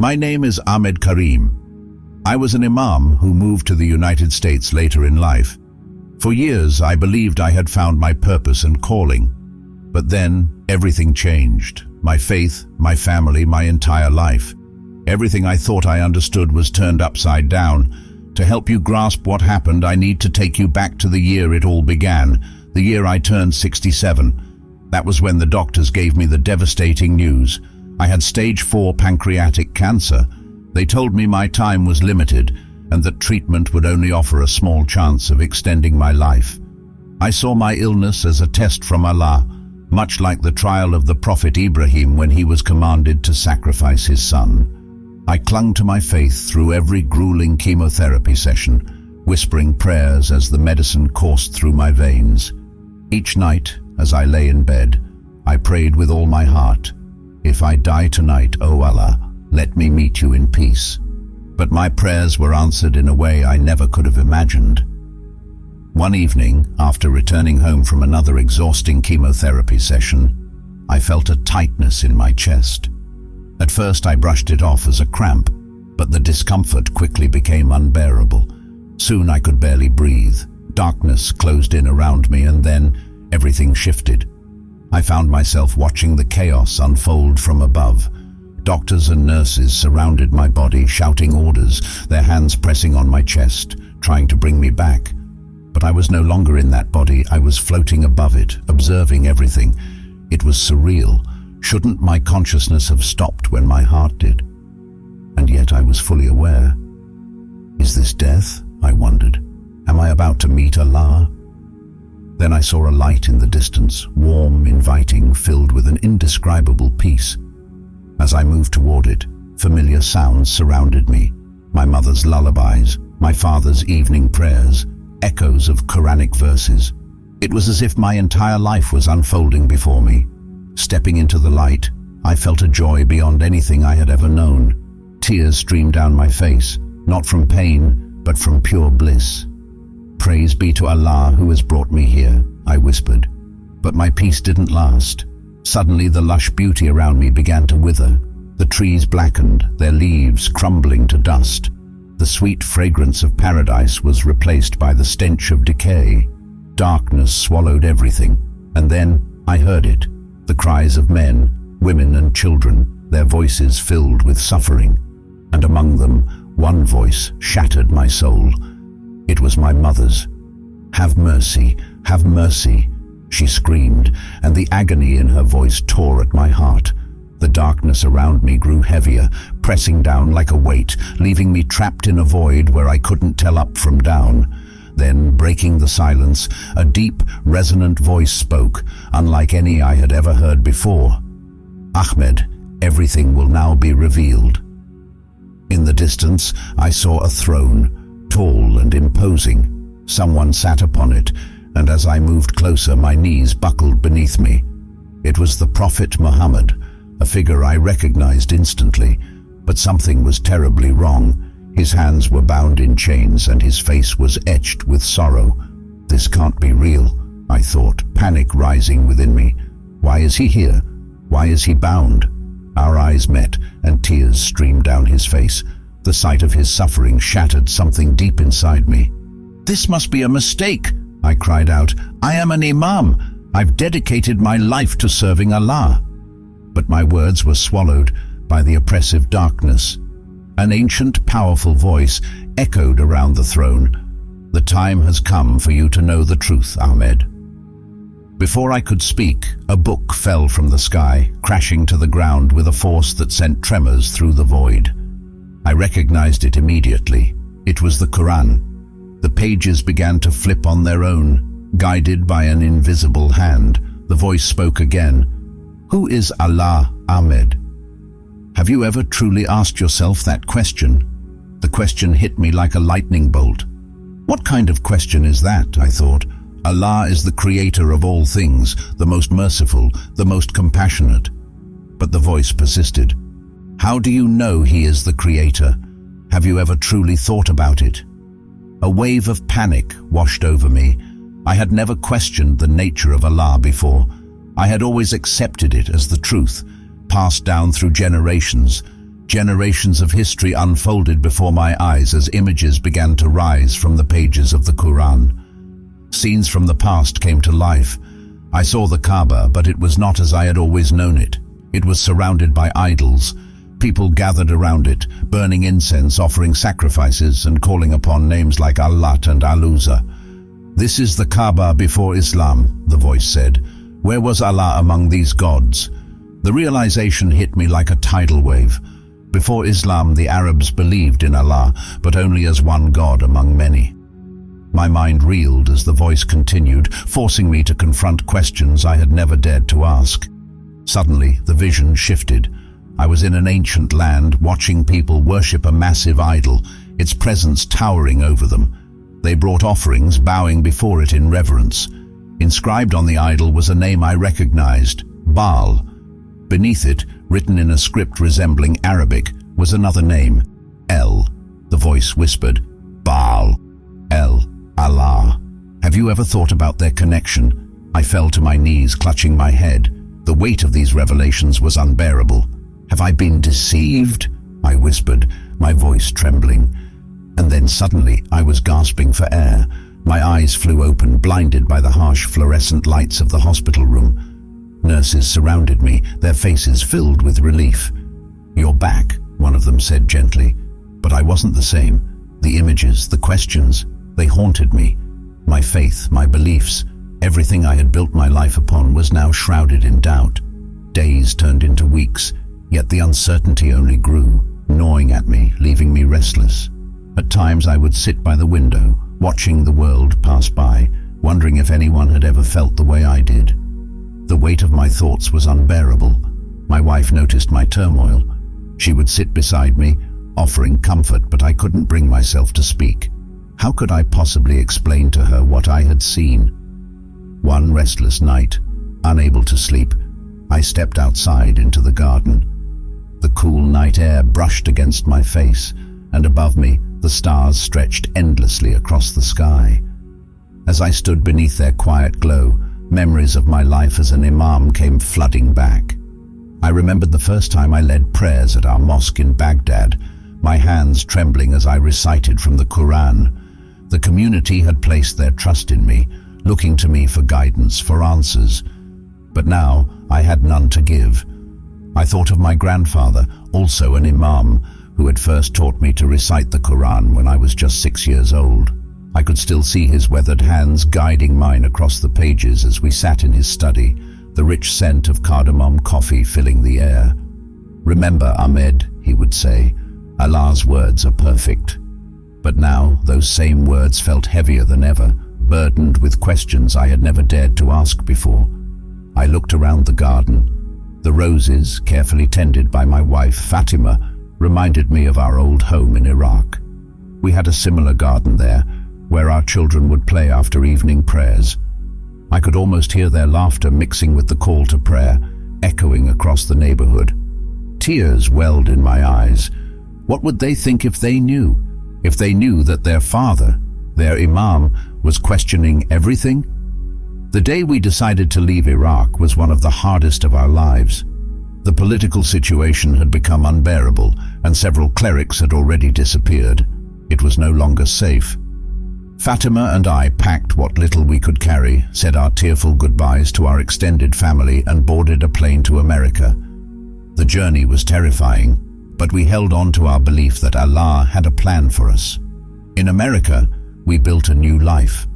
My name is Ahmed Karim. I was an imam who moved to the United States later in life. For years, I believed I had found my purpose and calling. But then, everything changed. My faith, my family, my entire life. Everything I thought I understood was turned upside down. To help you grasp what happened, I need to take you back to the year it all began, the year I turned 67. That was when the doctors gave me the devastating news. I had stage 4 pancreatic cancer. They told me my time was limited and that treatment would only offer a small chance of extending my life. I saw my illness as a test from Allah, much like the trial of the Prophet Ibrahim when he was commanded to sacrifice his son. I clung to my faith through every grueling chemotherapy session, whispering prayers as the medicine coursed through my veins. Each night, as I lay in bed, I prayed with all my heart, "If I die tonight, O Allah, let me meet you in peace." But my prayers were answered in a way I never could have imagined. One evening, after returning home from another exhausting chemotherapy session, I felt a tightness in my chest. At first I brushed it off as a cramp, but the discomfort quickly became unbearable. Soon I could barely breathe. Darkness closed in around me, and then everything shifted. I found myself watching the chaos unfold from above. Doctors and nurses surrounded my body, shouting orders, their hands pressing on my chest, trying to bring me back. But I was no longer in that body. I was floating above it, observing everything. It was surreal. Shouldn't my consciousness have stopped when my heart did? And yet I was fully aware. Is this death? I wondered. Am I about to meet Allah? Then I saw a light in the distance, warm, inviting, filled with an indescribable peace. As I moved toward it, familiar sounds surrounded me. My mother's lullabies, my father's evening prayers, echoes of Quranic verses. It was as if my entire life was unfolding before me. Stepping into the light, I felt a joy beyond anything I had ever known. Tears streamed down my face, not from pain, but from pure bliss. "Praise be to Allah who has brought me here," I whispered. But my peace didn't last. Suddenly the lush beauty around me began to wither. The trees blackened, their leaves crumbling to dust. The sweet fragrance of paradise was replaced by the stench of decay. Darkness swallowed everything, and then I heard it. The cries of men, women and children, their voices filled with suffering. And among them, one voice shattered my soul. It was my mother's. "Have mercy, have mercy," she screamed, and the agony in her voice tore at my heart. The darkness around me grew heavier, pressing down like a weight, leaving me trapped in a void where I couldn't tell up from down. Then, breaking the silence, a deep, resonant voice spoke, unlike any I had ever heard before. "Ahmed, everything will now be revealed." In the distance, I saw a throne, tall and imposing. Someone sat upon it, and as I moved closer, my knees buckled beneath me. It was the Prophet Muhammad, a figure I recognized instantly, but something was terribly wrong. His hands were bound in chains and his face was etched with sorrow. "This can't be real," I thought, panic rising within me. "Why is he here? Why is he bound?" Our eyes met and tears streamed down his face. The sight of his suffering shattered something deep inside me. "This must be a mistake," I cried out. "I am an imam. I've dedicated my life to serving Allah." But my words were swallowed by the oppressive darkness. An ancient, powerful voice echoed around the throne. "The time has come for you to know the truth, Ahmed." Before I could speak, a book fell from the sky, crashing to the ground with a force that sent tremors through the void. I recognized it immediately. It was the Quran. The pages began to flip on their own, guided by an invisible hand. The voice spoke again. "Who is Allah, Ahmed? Have you ever truly asked yourself that question?" The question hit me like a lightning bolt. What kind of question is that, I thought. Allah is the creator of all things, the most merciful, the most compassionate. But the voice persisted. "How do you know he is the creator? Have you ever truly thought about it?" A wave of panic washed over me. I had never questioned the nature of Allah before. I had always accepted it as the truth, passed down through generations. Generations of history unfolded before my eyes as images began to rise from the pages of the Quran. Scenes from the past came to life. I saw the Kaaba, but it was not as I had always known it. It was surrounded by idols. People gathered around it, burning incense, offering sacrifices, and calling upon names like Allat and Al-Uzza. "This is the Kaaba before Islam," the voice said. "Where was Allah among these gods?" The realization hit me like a tidal wave. Before Islam, the Arabs believed in Allah, but only as one God among many. My mind reeled as the voice continued, forcing me to confront questions I had never dared to ask. Suddenly, the vision shifted. I was in an ancient land, watching people worship a massive idol, its presence towering over them. They brought offerings, bowing before it in reverence. Inscribed on the idol was a name I recognized, Baal. Beneath it, written in a script resembling Arabic, was another name, El. The voice whispered, Baal, El, Allah. Have you ever thought about their connection? I fell to my knees, clutching my head. The weight of these revelations was unbearable. Have I been deceived? I whispered, my voice trembling. And then suddenly I was gasping for air. My eyes flew open, blinded by the harsh fluorescent lights of the hospital room. Nurses surrounded me, their faces filled with relief. "You're back," one of them said gently. But I wasn't the same. The images, the questions, they haunted me. My faith, my beliefs, everything I had built my life upon was now shrouded in doubt. Days turned into weeks, yet the uncertainty only grew, gnawing at me, leaving me restless. At times I would sit by the window, watching the world pass by, wondering if anyone had ever felt the way I did. The weight of my thoughts was unbearable. My wife noticed my turmoil. She would sit beside me, offering comfort, but I couldn't bring myself to speak. How could I possibly explain to her what I had seen? One restless night, unable to sleep, I stepped outside into the garden. The cool night air brushed against my face, and above me, the stars stretched endlessly across the sky. As I stood beneath their quiet glow, memories of my life as an imam came flooding back. I remembered the first time I led prayers at our mosque in Baghdad, my hands trembling as I recited from the Quran. The community had placed their trust in me, looking to me for guidance, for answers. But now I had none to give. I thought of my grandfather, also an imam, who had first taught me to recite the Quran when I was just 6 years old. I could still see his weathered hands guiding mine across the pages as we sat in his study, the rich scent of cardamom coffee filling the air. "Remember, Ahmed," he would say, "Allah's words are perfect." But now those same words felt heavier than ever, burdened with questions I had never dared to ask before. I looked around the garden. The roses, carefully tended by my wife Fatima, reminded me of our old home in Iraq. We had a similar garden there, where our children would play after evening prayers. I could almost hear their laughter mixing with the call to prayer, echoing across the neighborhood. Tears welled in my eyes. What would they think if they knew? If they knew that their father, their imam, was questioning everything? The day we decided to leave Iraq was one of the hardest of our lives. The political situation had become unbearable, and several clerics had already disappeared. It was no longer safe. Fatima and I packed what little we could carry, said our tearful goodbyes to our extended family, and boarded a plane to America. The journey was terrifying, but we held on to our belief that Allah had a plan for us. In America, we built a new life.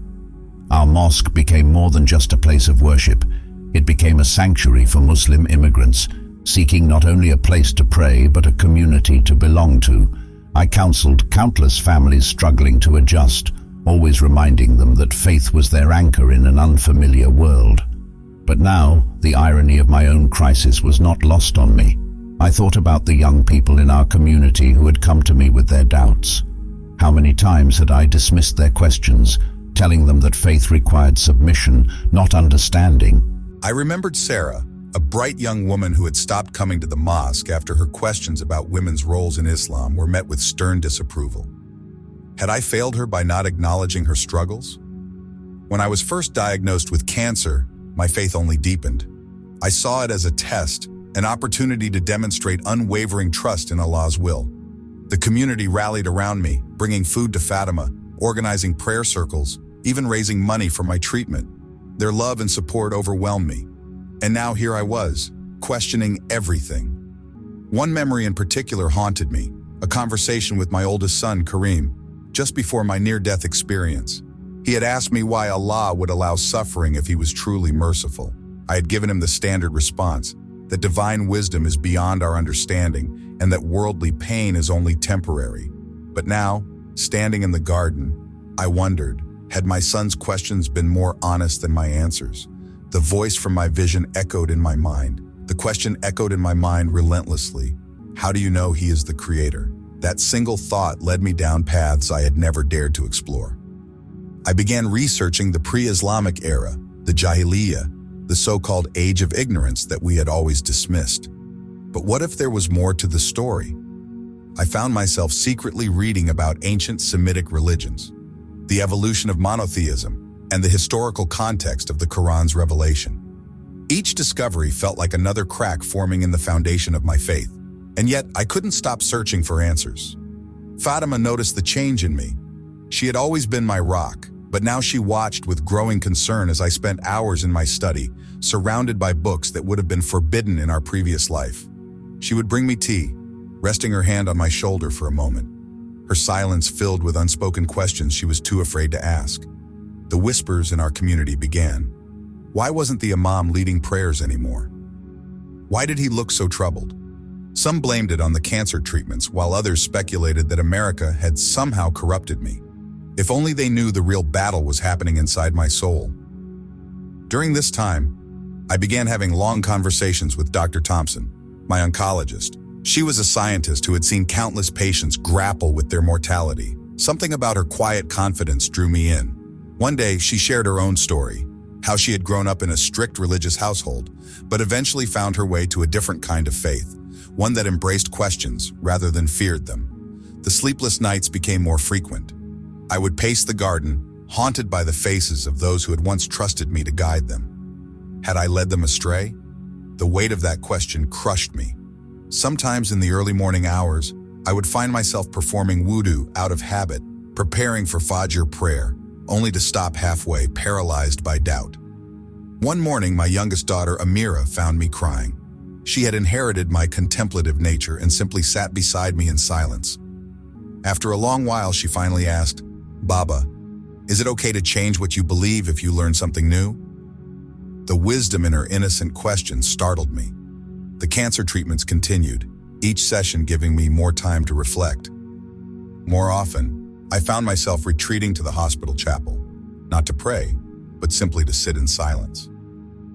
Our mosque became more than just a place of worship. It became a sanctuary for Muslim immigrants, seeking not only a place to pray, but a community to belong to. I counseled countless families struggling to adjust, always reminding them that faith was their anchor in an unfamiliar world. But now, the irony of my own crisis was not lost on me. I thought about the young people in our community who had come to me with their doubts. How many times had I dismissed their questions, telling them that faith required submission, not understanding? I remembered Sarah, a bright young woman who had stopped coming to the mosque after her questions about women's roles in Islam were met with stern disapproval. Had I failed her by not acknowledging her struggles? When I was first diagnosed with cancer, my faith only deepened. I saw it as a test, an opportunity to demonstrate unwavering trust in Allah's will. The community rallied around me, bringing food to Fatima, organizing prayer circles, even raising money for my treatment. Their love and support overwhelmed me. And now here I was, questioning everything. One memory in particular haunted me, a conversation with my oldest son, Kareem, just before my near-death experience. He had asked me why Allah would allow suffering if He was truly merciful. I had given him the standard response, that divine wisdom is beyond our understanding and that worldly pain is only temporary. But now, standing in the garden, I wondered, had my son's questions been more honest than my answers? The voice from my vision echoed in my mind. The question echoed in my mind relentlessly. How do you know He is the Creator? That single thought led me down paths I had never dared to explore. I began researching the pre-Islamic era, the Jahiliyyah, the so-called Age of Ignorance that we had always dismissed. But what if there was more to the story? I found myself secretly reading about ancient Semitic religions, the evolution of monotheism, and the historical context of the Quran's revelation. Each discovery felt like another crack forming in the foundation of my faith, and yet I couldn't stop searching for answers. Fatima noticed the change in me. She had always been my rock, but now she watched with growing concern as I spent hours in my study, surrounded by books that would have been forbidden in our previous life. She would bring me tea, resting her hand on my shoulder for a moment, her silence filled with unspoken questions she was too afraid to ask. The whispers in our community began. Why wasn't the imam leading prayers anymore? Why did he look so troubled? Some blamed it on the cancer treatments, while others speculated that America had somehow corrupted me. If only they knew the real battle was happening inside my soul. During this time, I began having long conversations with Dr. Thompson, my oncologist. She was a scientist who had seen countless patients grapple with their mortality. Something about her quiet confidence drew me in. One day, she shared her own story, how she had grown up in a strict religious household, but eventually found her way to a different kind of faith, one that embraced questions rather than feared them. The sleepless nights became more frequent. I would pace the garden, haunted by the faces of those who had once trusted me to guide them. Had I led them astray? The weight of that question crushed me. Sometimes in the early morning hours, I would find myself performing wudu out of habit, preparing for Fajr prayer, only to stop halfway, paralyzed by doubt. One morning, my youngest daughter, Amira, found me crying. She had inherited my contemplative nature and simply sat beside me in silence. After a long while, she finally asked, "Baba, is it okay to change what you believe if you learn something new?" The wisdom in her innocent question startled me. The cancer treatments continued, each session giving me more time to reflect. More often, I found myself retreating to the hospital chapel, not to pray, but simply to sit in silence.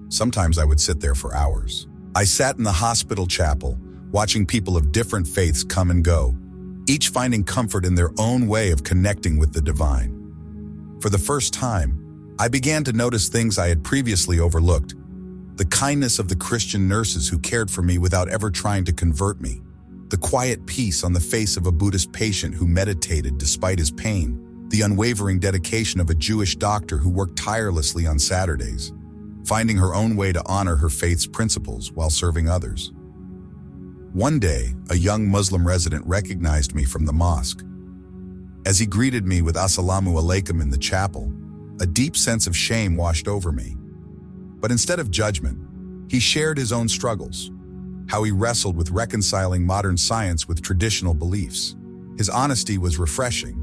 Sometimes I would sit there for hours. I sat in the hospital chapel, watching people of different faiths come and go, each finding comfort in their own way of connecting with the divine. For the first time, I began to notice things I had previously overlooked. The kindness of the Christian nurses who cared for me without ever trying to convert me. The quiet peace on the face of a Buddhist patient who meditated despite his pain. The unwavering dedication of a Jewish doctor who worked tirelessly on Saturdays, finding her own way to honor her faith's principles while serving others. One day, a young Muslim resident recognized me from the mosque. As he greeted me with "Assalamu alaikum" in the chapel, a deep sense of shame washed over me. But instead of judgment, he shared his own struggles, how he wrestled with reconciling modern science with traditional beliefs. His honesty was refreshing,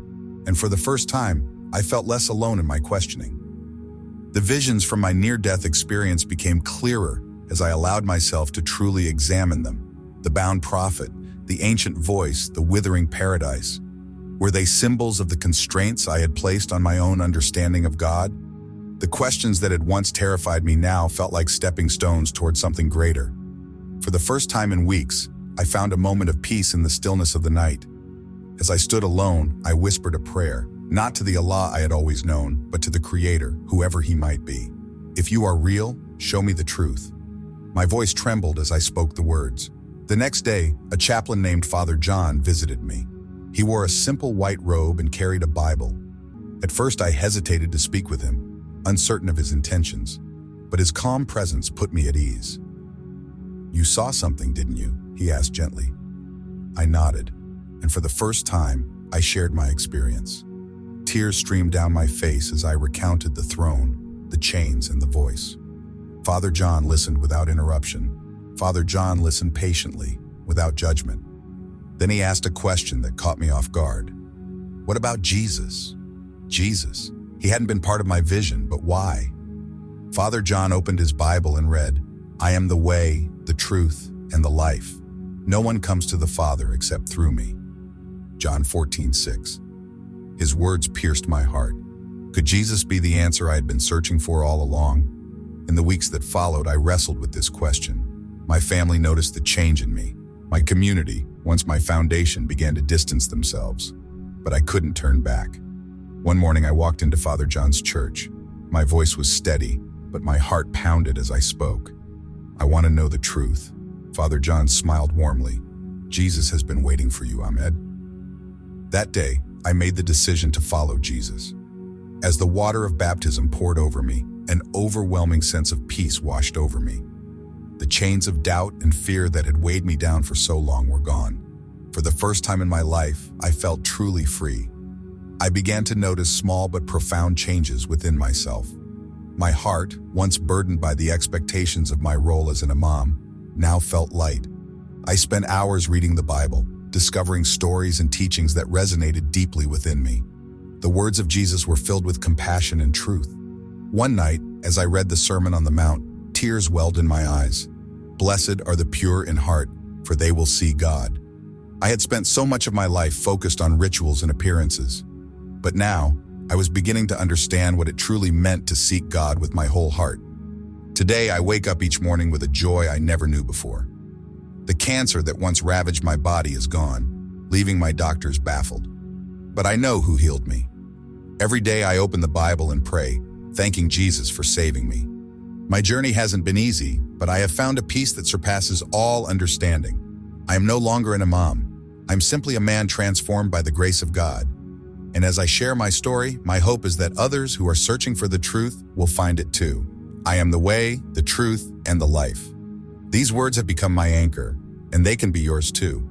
and for the first time, I felt less alone in my questioning. The visions from my near-death experience became clearer as I allowed myself to truly examine them. The bound prophet, the ancient voice, the withering paradise. Were they symbols of the constraints I had placed on my own understanding of God? The questions that had once terrified me now felt like stepping stones toward something greater. For the first time in weeks, I found a moment of peace in the stillness of the night. As I stood alone, I whispered a prayer, not to the Allah I had always known, but to the Creator, whoever He might be. "If you are real, show me the truth." My voice trembled as I spoke the words. The next day, a chaplain named Father John visited me. He wore a simple white robe and carried a Bible. At first, I hesitated to speak with him, uncertain of his intentions, but his calm presence put me at ease. "You saw something, didn't you?" he asked gently. I nodded, and for the first time, I shared my experience. Tears streamed down my face as I recounted the throne, the chains, and the voice. Father John listened without interruption. Father John listened patiently, without judgment. Then he asked a question that caught me off guard. What about Jesus? Jesus. He hadn't been part of my vision, but why? Father John opened his Bible and read, "I am the way, the truth, and the life. No one comes to the Father except through me." John 14:6. His words pierced my heart. Could Jesus be the answer I had been searching for all along? In the weeks that followed, I wrestled with this question. My family noticed the change in me. My community, once my foundation, began to distance themselves. But I couldn't turn back. One morning, I walked into Father John's church. My voice was steady, but my heart pounded as I spoke. "I want to know the truth." Father John smiled warmly. "Jesus has been waiting for you, Ahmed." That day, I made the decision to follow Jesus. As the water of baptism poured over me, an overwhelming sense of peace washed over me. The chains of doubt and fear that had weighed me down for so long were gone. For the first time in my life, I felt truly free. I began to notice small but profound changes within myself. My heart, once burdened by the expectations of my role as an imam, now felt light. I spent hours reading the Bible, discovering stories and teachings that resonated deeply within me. The words of Jesus were filled with compassion and truth. One night, as I read the Sermon on the Mount, tears welled in my eyes. "Blessed are the pure in heart, for they will see God." I had spent so much of my life focused on rituals and appearances. But now, I was beginning to understand what it truly meant to seek God with my whole heart. Today, I wake up each morning with a joy I never knew before. The cancer that once ravaged my body is gone, leaving my doctors baffled. But I know who healed me. Every day I open the Bible and pray, thanking Jesus for saving me. My journey hasn't been easy, but I have found a peace that surpasses all understanding. I am no longer an imam. I'm simply a man transformed by the grace of God. And as I share my story, my hope is that others who are searching for the truth will find it too. I am the way, the truth, and the life. These words have become my anchor, and they can be yours too.